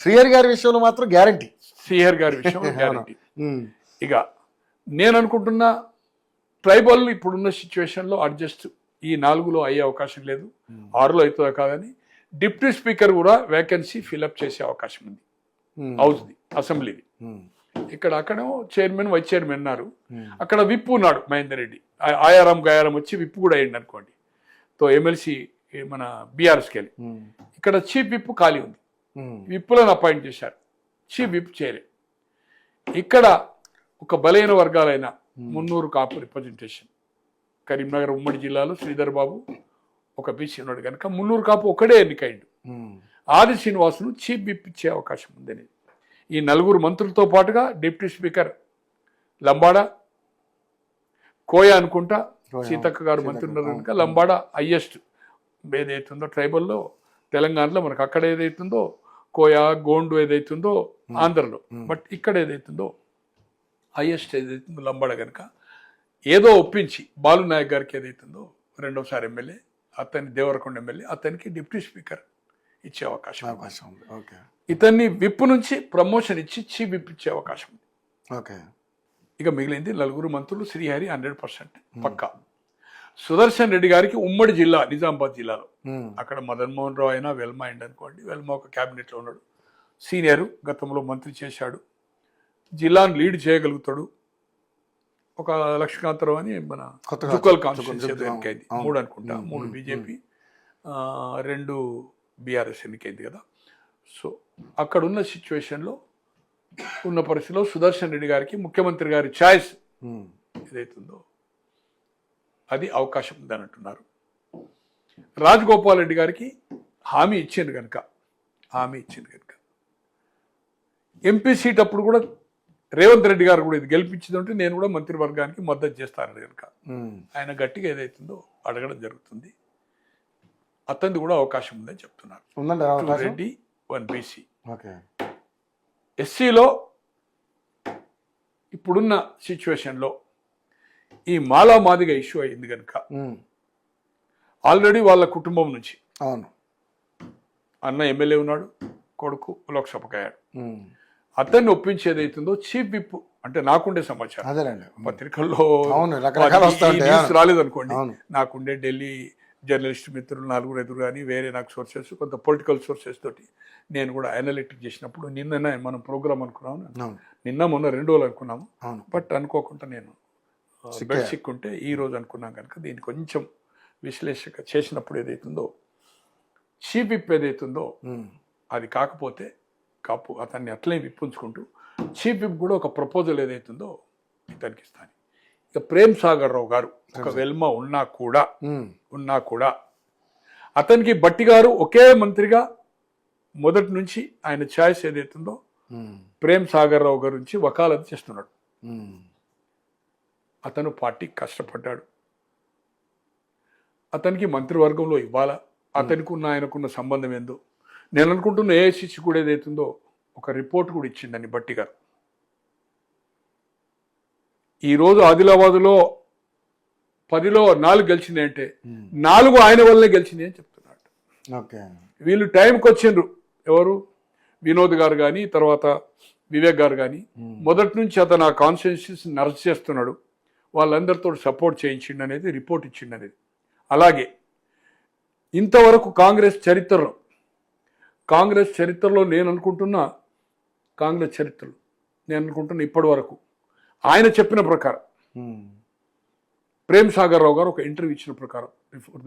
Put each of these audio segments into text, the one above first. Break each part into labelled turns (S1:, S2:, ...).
S1: శ్రీహరి గారి విషయంలో మాత్రం గ్యారంటీ.
S2: శ్రీహరి గారి విషయంలో గ్యారంటీ. ఇక నేను అనుకుంటున్నా ట్రైబల్ ఇప్పుడున్న సిచ్యువేషన్లో అడ్జస్ట్ ఈ 4లో అయ్యే అవకాశం లేదు, 6లో అవుతుందా కాదని. డిప్యూటీ స్పీకర్ కూడా వేకెన్సీ ఫిల్అప్ చేసే అవకాశం ఉంది, హౌస్ది, అసెంబ్లీది. ఇక్కడ అక్కడేమో చైర్మన్ వైస్ చైర్మన్ ఉన్నారు, అక్కడ విప్ ఉన్నాడు మహేందర్ రెడ్డి, ఆయారం గయారం వచ్చి విప్ కూడా అయ్యింది అనుకోండి. తో ఎమ్మెల్సీ మన బీఆర్ఎస్కి వెళ్ళి ఇక్కడ చీఫ్ విప్ ఖాళీ ఉంది, విప్పులను అపాయింట్ చేశారు, చీఫ్ విప్ చేయలే. ఇక్కడ ఒక బలైన వర్గాలైన మున్నూరు కాపు రిప్రజెంటేషన్, కరీంనగర్ ఉమ్మడి జిల్లాలో శ్రీధర్ బాబు ఒక బీసీ ఉన్నాడు కనుక మున్నూరు కాపు ఒకడే ఎన్నికైండు. ఆది శ్రీనివాసును చీఫ్ విప్ ఇచ్చే అవకాశం ఉందని. ఈ 4 మంత్రులతో పాటుగా డిప్యూటీ స్పీకర్ లంబాడ, కోయ అనుకుంటా సీతక్క గారు మంత్రి ఉన్నారు కనుక లంబాడ హైయెస్ట్ ఏదైతుందో ట్రైబల్లో తెలంగాణలో మనకు అక్కడ ఏదైతుందో కోయ గోండు ఏదైతుందో ఆంధ్రలో, బట్ ఇక్కడ ఏదైతుందో హైయెస్ట్ ఏదైతుందో లంబాడ కనుక ఏదో ఒప్పించి బాలు నాయక్ గారికి ఏదైతుందో 2వ ఎమ్మెల్యే, అతని దేవరకొండ ఎమ్మెల్యే, అతనికి డిప్యూటీ స్పీకర్ ఇచ్చే అవకాశం ఉంది. ఇతన్ని విప్ నుంచి ప్రమోషన్ ఇచ్చి చీఫ్ విప్ ఇచ్చే అవకాశం ఉంది. ఇక మిగిలింది 4 మంత్రులు. శ్రీహరి 100% పక్కా. సుదర్శన్ రెడ్డి గారికి ఉమ్మడి జిల్లా నిజామాబాద్ జిల్లాలో, అక్కడ మదన్ మోహన్ రావు అయినా వెల్మా అయింది అనుకోండి, వెల్మా ఒక క్యాబినెట్లో ఉన్నాడు, సీనియర్, గతంలో మంత్రి చేశాడు, జిల్లాను లీడ్ చేయగలుగుతాడు. ఒక లక్ష్మీకాంతరావు అని మన చుక్కల్ కాన్స్టిట్యూన్సీ ఎన్నికైంది, 3 అనుకుంటా, 3 బీజేపీ, 2 బీఆర్ఎస్ ఎన్నికైంది కదా. సో అక్కడున్న సిచ్యువేషన్లో ఉన్న పరిస్థితిలో సుదర్శన్ రెడ్డి గారికి ముఖ్యమంత్రి గారి ఛాయిస్ ఏదైతుందో అది అవకాశం ఉందని అంటున్నారు. రాజగోపాల్ రెడ్డి గారికి హామీ ఇచ్చింది కనుక ఎంపీ సీట్ అప్పుడు కూడా రేవంత్ రెడ్డి గారు కూడా ఇది గెలిపించిందంటే నేను కూడా మంత్రివర్గానికి మద్దతు చేస్తాను కనుక ఆయన గట్టిగా ఏదైతుందో అడగడం జరుగుతుంది. అతనిది కూడా అవకాశం ఉందని చెప్తున్నారు. 2 రెడ్డి 1 బీసీ. ఎస్సీలో ఇప్పుడున్న సిచ్యువేషన్లో ఈ మాలా మాదిగా ఇష్యూ అయింది కనుక ఆల్రెడీ వాళ్ళ కుటుంబం నుంచి అన్న ఎమ్మెల్యే ఉన్నాడు, కొడుకు లోక్సభకు అయ్యాడు. అతన్ని ఒప్పించేది అవుతుందో చీఫ్ విప్ అంటే నాకుండే సమాచారం, పత్రికల్లో రాలేదనుకోండి, నాకుండే ఢిల్లీ జర్నలిస్ట్ మిత్రులు 4 కానీ వేరే నాకు సోర్సెస్, కొంత పొలిటికల్ సోర్సెస్ తోటి నేను కూడా అనలిటిక్ చేసినప్పుడు నిన్న మనం ప్రోగ్రామ్ అనుకున్నాము, నిన్న మొన్న 2 రోజులు అనుకున్నాము, బట్ అనుకోకుండా నేను బెడ్ సిక్కుంటే ఈ రోజు అనుకున్నాం కనుక దీన్ని కొంచెం విశ్లేషక చేసినప్పుడు ఏదైతుందో చీఫ్ విప్ ఏదైతుందో అది కాకపోతే కాపు అతన్ని అట్లే విప్పించుకుంటూ చీఫ్ విప్ కూడా ఒక ప్రపోజల్ ఏదైతుందో ఇతనికి ఇస్తాను. ఇక ప్రేమ్ సాగర్ రావు గారు ఒక వెల్మ ఉన్నా కూడా అతనికి బట్టి గారు ఒకే మంత్రిగా మొదటి నుంచి ఆయన ఛాయిస్ ఏదైతుందో ప్రేమ్ సాగర్ రావు గారి నుంచి వకాలత్ చేస్తున్నాడు. అతను పార్టీకి కష్టపడ్డాడు, అతనికి మంత్రివర్గంలో ఇవ్వాలా, అతనికి ఆయనకున్న సంబంధం ఏందో నేను అనుకుంటున్న ఏఐసిసి కూడా ఏదైతుందో ఒక రిపోర్ట్ కూడా ఇచ్చిందని బట్టి గారు. ఈరోజు ఆదిలాబాద్లో 10లో 4 గెలిచింది అంటే 4 ఆయన వల్లనే గెలిచింది అని చెప్తున్నాడు. వీళ్ళు టైంకి వచ్చిండ్రు, ఎవరు వినోద్ గారు కానీ తర్వాత వివేక్ గారు కానీ, మొదటి నుంచి అతను ఆ కాన్స్టిట్యున్సీస్ నర్స్ చేస్తున్నాడు, వాళ్ళందరితో సపోర్ట్ చేయించిండు అనేది రిపోర్ట్ ఇచ్చిండు అనేది. అలాగే ఇంతవరకు కాంగ్రెస్ చరిత్రలో నేను అనుకుంటున్నా ఇప్పటి వరకు ఆయన చెప్పిన ప్రకారం ప్రేమ్ సాగర్ రావు గారు ఒక ఇంటర్వ్యూ ఇచ్చిన ప్రకారం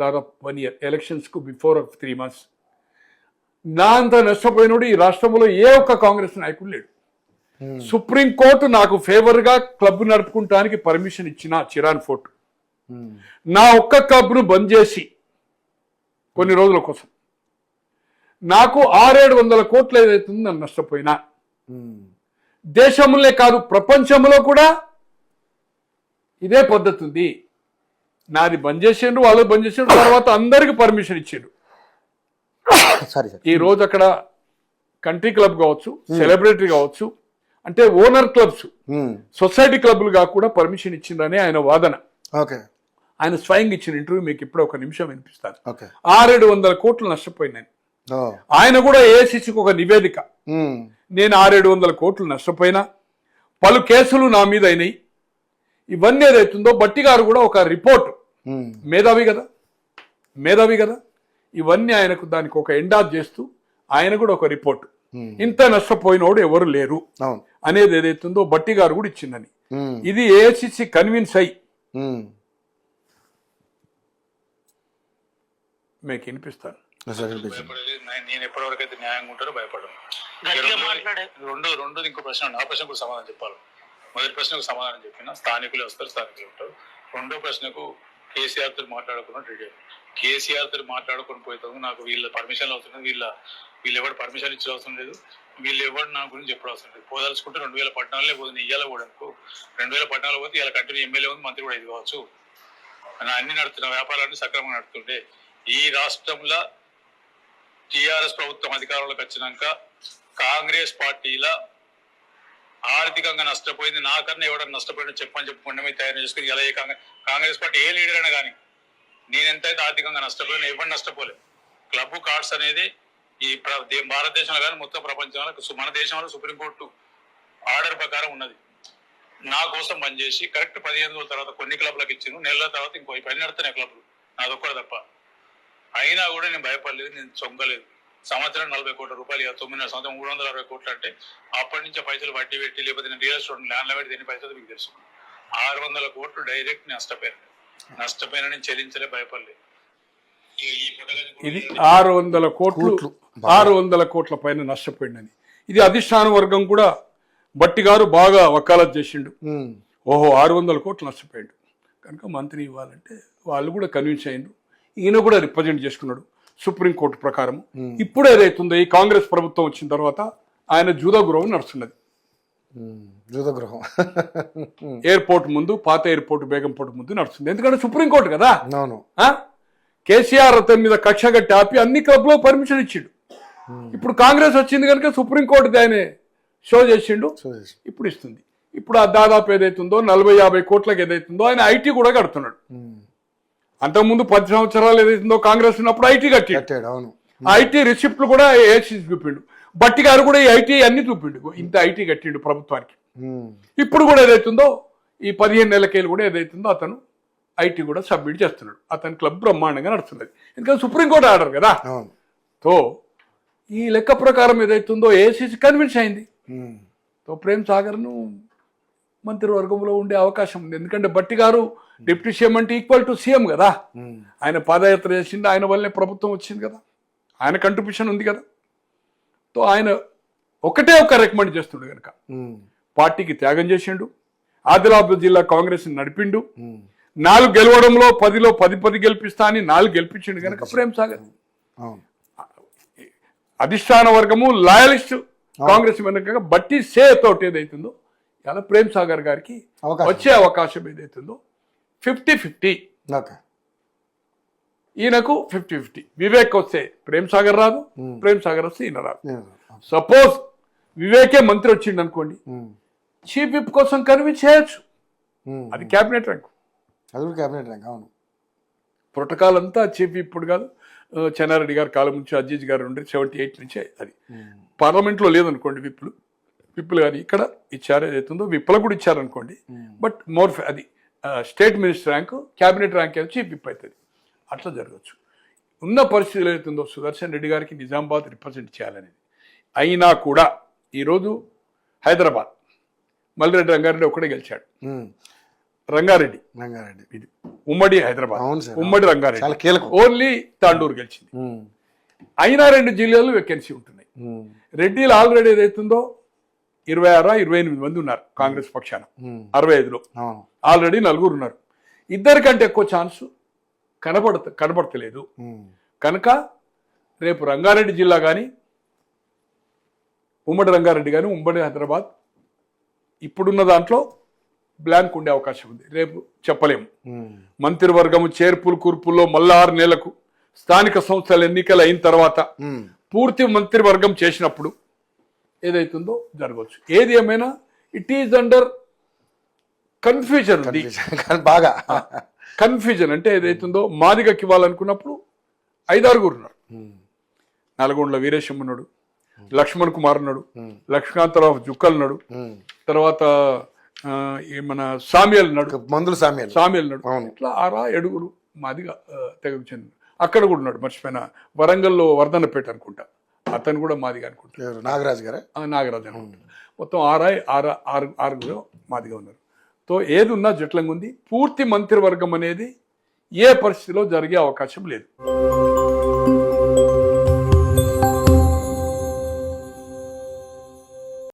S2: దాదాపు 1 year ఎలక్షన్స్కు బిఫోర్ 3 months నా అంత నష్టపోయినోడు ఈ రాష్ట్రంలో ఏ ఒక్క కాంగ్రెస్ నాయకుడు లేడు. సుప్రీంకోర్టు నాకు ఫేవర్గా క్లబ్ నడుపుకుంటానికి పర్మిషన్ ఇచ్చిన చిరాన్ ఫోర్ట్ నా ఒక్క క్లబ్ను బంద్ చేసి కొన్ని రోజుల కోసం నాకు 600-700 కోట్లు ఏదైతుందో నన్ను నష్టపోయినా, దేశంలో కాదు ప్రపంచంలో కూడా ఇదే పద్ధతి ఉంది. నాది బంద్ చేసిండ్రు, వాళ్ళు బంద్ చేసిండ్రు, తర్వాత అందరికి పర్మిషన్ ఇచ్చిండ్రు. ఈ రోజు అక్కడ కంట్రీ క్లబ్ కావచ్చు, సెలబ్రిటీ కావచ్చు, అంటే ఓనర్ క్లబ్స్, సొసైటీ క్లబ్లుగా కూడా పర్మిషన్ ఇచ్చిందని ఆయన వాదన. ఆయన స్వయంగా ఇచ్చిన ఇంటర్వ్యూ మీకు ఇప్పుడు 1 నిమిషం వినిపిస్తాను. 600-700 కోట్లు నష్టపోయినాయి.
S1: ఓ.
S2: ఆయన కూడా ఏఐసిసికి ఒక నివేదిక,
S1: ఉమ్.
S2: నేను 600-700 కోట్లు నష్టపోయినా, పలు కేసులు నా మీద అయినాయి, ఇవన్నీ ఏదైతుందో బట్టి గారు కూడా ఒక రిపోర్ట్,
S1: ఉమ్.
S2: మేధావి కదా, ఇవన్నీ ఆయనకు దానికి ఒక ఎండాజ్ చేస్తూ ఆయన కూడా ఒక రిపోర్ట్, ఇంత నష్టపోయినోడు ఎవరు లేరు
S1: అవును.
S2: అనేది ఏదైతుందో బట్టి గారు కూడా ఇచ్చిందని.
S1: ఉమ్.
S2: ఇది ఏఐసిసి కన్విన్స్ అయ్యి
S1: ఉమ్.
S2: మీకు వినిపిస్తాను.
S3: భయపడలేదు. నేను ఎప్పటివరకు అయితే న్యాయంగా ఉంటారో భయపడను. రెండు ఇంకో ప్రశ్న ఉంది. ఆ ప్రశ్న కూడా సమాధానం చెప్పాలి. మొదటి ప్రశ్నకు సమాధానం చెప్పిన స్థానికులు వస్తారు, స్థానికులు ఉంటారు. రెండో ప్రశ్నకు కేసీఆర్ తో మాట్లాడుకున్నట్టు రెడీ. కేసీఆర్ తో మాట్లాడుకుని పోతాము, నాకు వీళ్ళ పర్మిషన్ అవసరం లేదు, వీళ్ళు ఎవరు పర్మిషన్ ఇచ్చే అవసరం లేదు, వీళ్ళు ఎవరు నా గురించి చెప్పడం అవసరం లేదు. పోదాల్చుకుంటే 2014 పోతుంది, ఇయ్యాల కూడా అనుకో 2014 పోతే ఇలా కంటిన్యూ ఎమ్మెల్యే ఉంది, మంత్రి కూడా ఇది కావచ్చు. అన్ని నడుతున్న వ్యాపారాన్ని సక్రమంగా నడుతుంటే ఈ రాష్ట్రంలో టిఆర్ఎస్ ప్రభుత్వం అధికారంలోకి వచ్చినాక కాంగ్రెస్ పార్టీల ఆర్థికంగా నష్టపోయింది, నాకన్నా ఎవడన్నా నష్టపోయినా చెప్పుకోండి మీరు తయారు చేసుకుని. ఇలా కాంగ్రెస్ పార్టీ ఏ లీడర్ అయినా కానీ నేను ఎంతైతే ఆర్థికంగా నష్టపోయినా ఎవరు నష్టపోలేదు. క్లబ్ కార్డ్స్ అనేది ఈ భారతదేశంలో కానీ మొత్తం ప్రపంచంలో, మన దేశంలో సుప్రీంకోర్టు ఆర్డర్ ప్రకారం ఉన్నది. నా కోసం పనిచేసి కరెక్ట్ 15 రోజుల తర్వాత కొన్ని క్లబ్లకు ఇచ్చాను, నెలల తర్వాత ఇంకో పని నడుతున్నాయి క్లబ్లు, నాదొక్కడే తప్ప. అయినా కూడా నేను భయపడలేదు, నేను చొంగలేదు. సంవత్సరం 40 కోట్ల రూపాయలు, 9 సంవత్సరం 360 కోట్లు అంటే అప్పటి నుంచి పైసలు వడ్డీ పెట్టి, లేకపోతే నేను రియల్ ఎస్టేట్ ల్యాండ్లో పెట్టి దేని పైసలు మీకు తెలుసు. 600 కోట్లు డైరెక్ట్ నష్టపోయిన నేను చెల్లించలే, భయపడలేదు.
S2: ఇది 600 కోట్ల పైన నష్టపోయిందని. ఇది అధిష్టాన వర్గం కూడా బట్టి గారు బాగా వకాలత్ చేసిండు. ఓహో 600 కోట్లు నష్టపోయాడు కనుక మంత్రి ఇవ్వాలంటే వాళ్ళు కూడా కన్విన్స్ అయ్యిండు. ఈయన కూడా రిప్రజెంట్ చేసుకున్నాడు సుప్రీంకోర్టు ప్రకారం. ఇప్పుడు ఏదైతుందో ఈ కాంగ్రెస్ ప్రభుత్వం వచ్చిన తర్వాత ఆయన జూదా గృహం నడుస్తున్నది.
S1: జూదగృహం
S2: ఎయిర్పోర్ట్ ముందు, పాత ఎయిర్పోర్ట్ బేగంపోర్ట్ ముందు నడుస్తుంది. ఎందుకంటే సుప్రీంకోర్టు కదా.
S1: అవును.
S2: కేసీఆర్ అతని మీద కక్ష కట్టి ఆపి అన్ని క్లబ్లో పర్మిషన్ ఇచ్చిండు. ఇప్పుడు కాంగ్రెస్ వచ్చింది కనుక సుప్రీంకోర్టు ఆయన షో చేసిండు, ఇప్పుడు ఇస్తుంది. ఇప్పుడు ఆ దాదాపు ఏదైతుందో 40-50 కోట్లకు ఏదైతుందో ఆయన ఐటీ కూడా కడుతున్నాడు. అంతకుముందు 10 సంవత్సరాలు ఏదైతుందో కాంగ్రెస్ ఉన్నప్పుడు ఐటీ కట్టాడు.
S1: అవును.
S2: ఐటీ రిసిప్ట్లు కూడా ఏసీ చూపిండు. బట్టి గారు కూడా ఈ ఐటీ అన్ని చూపిండు, ఇంత ఐటీ కట్టిండు ప్రభుత్వానికి. ఇప్పుడు కూడా ఏదైతుందో ఈ 15 నెలలకేళ్ళు కూడా ఏదైతుందో అతను ఐటీ కూడా సబ్మిట్ చేస్తున్నాడు. అతని క్లబ్ బ్రహ్మాండంగా నడుస్తున్నది, ఎందుకంటే సుప్రీంకోర్టు ఆర్డర్ కదా. తో ఈ లెక్క ప్రకారం ఏదైతుందో ఏసీసీ కన్విన్స్ అయింది. తో ప్రేమ్ సాగర్ను మంత్రివర్గంలో ఉండే అవకాశం ఉంది. ఎందుకంటే బట్టి గారు డిప్యూటీ సీఎం అంటే ఈక్వల్ టు సీఎం కదా. ఆయన పాదయాత్ర చేసింది, ఆయన వల్లనే ప్రభుత్వం వచ్చింది కదా, ఆయన కంట్రిబ్యూషన్ ఉంది కదా. తో ఆయన ఒకటే ఒక రికమెండ్ చేస్తుండే కనుక పార్టీకి త్యాగం చేసిండు. ఆదిలాబాద్ జిల్లా కాంగ్రెస్ నడిపిండు. 4 గెలవడంలో 10లో 10 గెలిపిస్తా అని 4 గెలిపించిండు కనుక ప్రేమ్ సాగర్ అధిష్టాన వర్గము లాయలిస్ట్ కాంగ్రెస్ వెనక బట్టి సే తోటి ఏదైతుందో ఇలా ప్రేమ్ సాగర్ గారికి వచ్చే అవకాశం ఏదైతుందో 50-50. ఈయనకు 50-50. వివేక్ వస్తే ప్రేమ్ సాగర్ రాదు, ప్రేమ్ సాగర్ వస్తే ఈయన రాదు. సపోజ్ వివేకే మంత్రి వచ్చిండు అనుకోండి, చీఫ్ విప్ కోసం కన్విన్స్ చేయొచ్చు. అది క్యాబినెట్ ర్యాంక్.
S1: అవును.
S2: ప్రోటోకాల్ అంతా చీఫ్ ఇప్పుడు కాదు, చెన్నారెడ్డి గారు కాలం నుంచి అజీజ్ గారు ఉండే 78 నుంచే అది పార్లమెంట్లో లేదనుకోండి. విప్పులు కానీ ఇక్కడ ఇచ్చారు ఏదైతుందో విప్పులకు కూడా ఇచ్చారనుకోండి. బట్ మోర్ అది state minister rank, cabinet rank ఏమో చీఫ్ విప్ అవుతుంది. అట్లా జరగచ్చు. ఉన్న పరిస్థితులు ఏదైతుందో సుదర్శన్ రెడ్డి గారికి నిజామాబాద్ రిప్రజెంట్ చేయాలనేది. అయినా కూడా ఈరోజు హైదరాబాద్ మల్లిరెడ్డి రంగారెడ్డి ఒక్కడే గెలిచాడు. రంగారెడ్డి ఇది ఉమ్మడి హైదరాబాద్, ఉమ్మడి రంగారెడ్డి, ఓన్లీ తాండూరు గెలిచింది. అయినా 2 జిల్లాలు వేకెన్సీ ఉంటున్నాయి. రెడ్డిలు ఆల్రెడీ ఏదైతుందో 26-28 మంది ఉన్నారు కాంగ్రెస్ పక్షాన. 65లో ఆల్రెడీ 4 ఉన్నారు. 2 కంటే ఎక్కువ ఛాన్స్ కనబడతలేదు కనుక రేపు రంగారెడ్డి జిల్లా కానీ, ఉమ్మడి రంగారెడ్డి కానీ, ఉమ్మడి హైదరాబాద్ ఇప్పుడున్న దాంట్లో బ్లాంక్ ఉండే అవకాశం ఉంది. రేపు చెప్పలేము. మంత్రివర్గము చేర్పులు కూర్పుల్లో మళ్ళా 6 నెలలకు స్థానిక సంస్థల ఎన్నికలు అయిన తర్వాత పూర్తి మంత్రివర్గం చేసినప్పుడు ఏదైతుందో జరగవచ్చు. ఏది ఏమైనా ఇట్ ఈజ్ అండర్ కన్ఫ్యూజన్.
S1: బాగా
S2: కన్ఫ్యూజన్ అంటే ఏదైతుందో మాదిగకి ఇవ్వాలనుకున్నప్పుడు 5-6 ఉన్నారు. నల్గొండలో వీరేశం ఉన్నాడు, లక్ష్మణ్ కుమార్ ఉన్నాడు, లక్ష్మీకాంతరావు జుక్కల్ ఉన్నాడు, తర్వాత మన సామ్యాల్ ఉన్నాడు,
S1: మందులు సామ్యాలు.
S2: ఉన్నాడు.
S1: అవును.
S2: ఇట్లా 6-7 మాదిగా తెగకు చెందిన అక్కడ కూడా ఉన్నాడు. మర్చిపోయిన వరంగల్లో వర్ధనపేట అనుకుంటా, అతను కూడా మాదిగా అనుకుంటా,
S1: ఎవరు? నాగరాజు గారా?
S2: నాగరాజు అనుకుంటా. మొత్తం 6 మాదిగా ఉన్నారు. తో ఏది ఉన్నా జట్లంగా ఉంది. పూర్తి మంత్రివర్గం అనేది ఏ పరిస్థితిలో జరిగే అవకాశం లేదు.